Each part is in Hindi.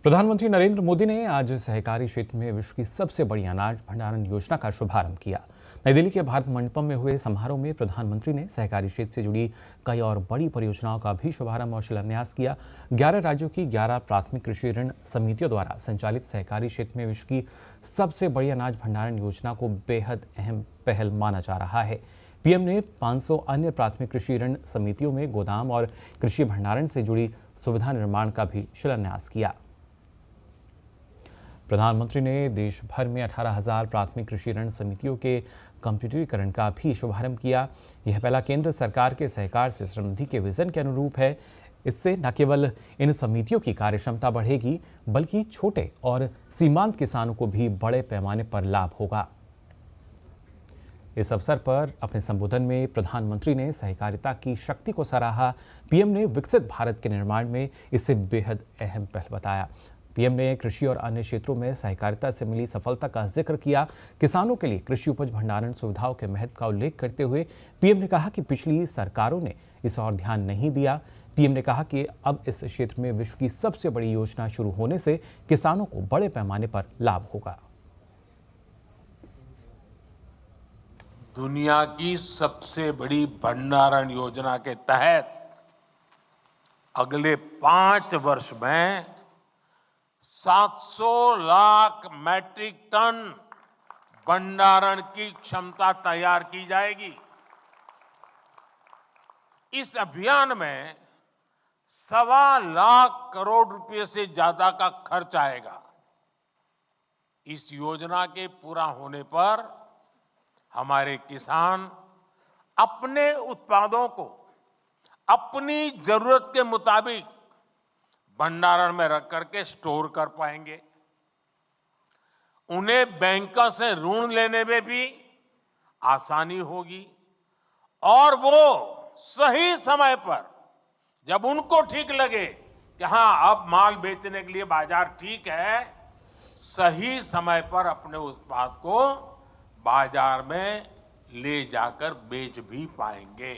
प्रधानमंत्री नरेंद्र मोदी ने आज सहकारी क्षेत्र में विश्व की सबसे बड़ी अनाज भंडारण योजना का शुभारंभ किया। नई दिल्ली के भारत मंडपम में हुए समारोह में प्रधानमंत्री ने सहकारी क्षेत्र से जुड़ी कई और बड़ी परियोजनाओं का भी शुभारंभ और शिलान्यास किया। 11 राज्यों की 11 प्राथमिक कृषि ऋण समितियों द्वारा संचालित सहकारी क्षेत्र में विश्व की सबसे बड़ी अनाज भंडारण योजना को बेहद अहम पहल माना जा रहा है। पीएम ने 500 अन्य प्राथमिक कृषि ऋण समितियों में गोदाम और कृषि भंडारण से जुड़ी सुविधा निर्माण का भी शिलान्यास किया। प्रधानमंत्री ने देश भर में 18,000 प्राथमिक कृषि ऋण समितियों के कंप्यूटरीकरण का भी शुभारंभ किया। यह पहला केंद्र सरकार के सहकार से समृद्धि के विजन के अनुरूप है। इससे न केवल इन समितियों की कार्यक्षमता बढ़ेगी, बल्कि छोटे और सीमांत किसानों को भी बड़े पैमाने पर लाभ होगा। इस अवसर पर अपने संबोधन में प्रधानमंत्री ने सहकारिता की शक्ति को सराहा। पीएम ने विकसित भारत के निर्माण में इसे बेहद अहम पहल बताया। पीएम ने कृषि और अन्य क्षेत्रों में सहकारिता से मिली सफलता का जिक्र किया। किसानों के लिए कृषि उपज भंडारण सुविधाओं के महत्व का उल्लेख करते हुए पीएम ने कहा कि पिछली सरकारों ने इस ओर ध्यान नहीं दिया। पीएम ने कहा कि अब इस क्षेत्र में विश्व की सबसे बड़ी योजना शुरू होने से किसानों को बड़े पैमाने पर लाभ होगा। दुनिया की सबसे बड़ी भंडारण योजना के तहत अगले 5 वर्ष में 700 लाख मैट्रिक टन भंडारण की क्षमता तैयार की जाएगी। इस अभियान में 1.25 लाख करोड़ रुपए से ज्यादा का खर्च आएगा। इस योजना के पूरा होने पर हमारे किसान अपने उत्पादों को अपनी जरूरत के मुताबिक भंडारण में रख करके स्टोर कर पाएंगे। उन्हें बैंकों से ऋण लेने में भी आसानी होगी और वो सही समय पर, जब उनको ठीक लगे कि हाँ अब माल बेचने के लिए बाजार ठीक है, सही समय पर अपने उत्पाद को बाजार में ले जाकर बेच भी पाएंगे।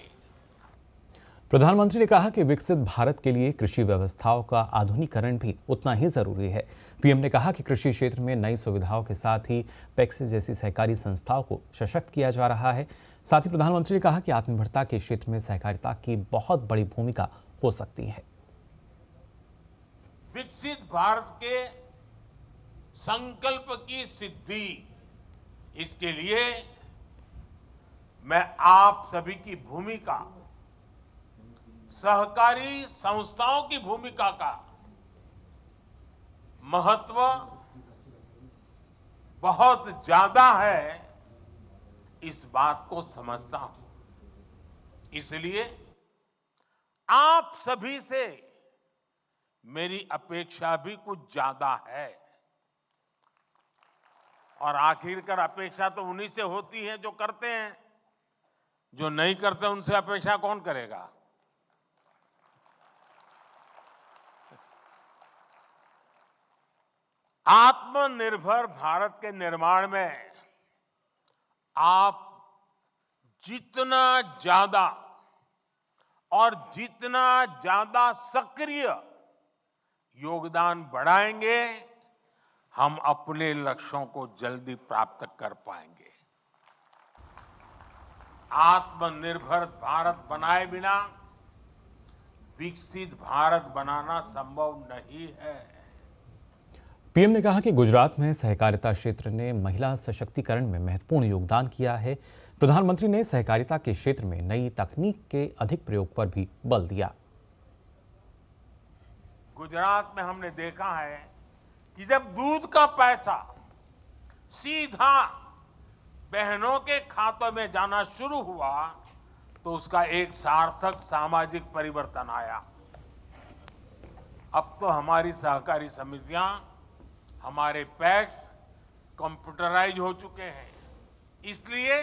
प्रधानमंत्री ने कहा कि विकसित भारत के लिए कृषि व्यवस्थाओं का आधुनिकीकरण भी उतना ही जरूरी है। पीएम ने कहा कि कृषि क्षेत्र में नई सुविधाओं के साथ ही पैक्स जैसी सहकारी संस्थाओं को सशक्त किया जा रहा है। साथ ही प्रधानमंत्री ने कहा कि आत्मनिर्भरता के क्षेत्र में सहकारिता की बहुत बड़ी भूमिका हो सकती है। विकसित भारत के संकल्प की सिद्धि, इसके लिए मैं आप सभी की भूमिका, सहकारी संस्थाओं की भूमिका का महत्व बहुत ज्यादा है, इस बात को समझता हूं। इसलिए आप सभी से मेरी अपेक्षा भी कुछ ज्यादा है। और आखिरकार अपेक्षा तो उन्हीं से होती है जो करते हैं। जो नहीं करते उनसे अपेक्षा कौन करेगा? आत्मनिर्भर भारत के निर्माण में आप जितना ज्यादा और जितना ज्यादा सक्रिय योगदान बढ़ाएंगे, हम अपने लक्ष्यों को जल्दी प्राप्त कर पाएंगे। आत्मनिर्भर भारत बनाए बिना विकसित भारत बनाना संभव नहीं है। पीएम ने कहा कि गुजरात में सहकारिता क्षेत्र ने महिला सशक्तिकरण में महत्वपूर्ण योगदान किया है। प्रधानमंत्री ने सहकारिता के क्षेत्र में नई तकनीक के अधिक प्रयोग पर भी बल दिया। गुजरात में हमने देखा है कि जब दूध का पैसा सीधा बहनों के खातों में जाना शुरू हुआ तो उसका एक सार्थक सामाजिक परिवर्तन आया। अब तो हमारी सहकारी समितियां, हमारे पैक्स कंप्यूटराइज हो चुके हैं। इसलिए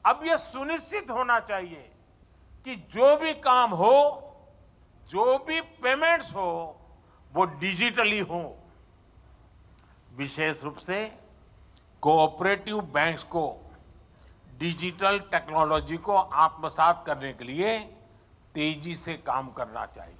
अब यह सुनिश्चित होना चाहिए कि जो भी काम हो, जो भी पेमेंट्स हो, वो डिजिटली हो। विशेष रूप से कोऑपरेटिव बैंक्स को डिजिटल टेक्नोलॉजी को आत्मसात करने के लिए तेजी से काम करना चाहिए।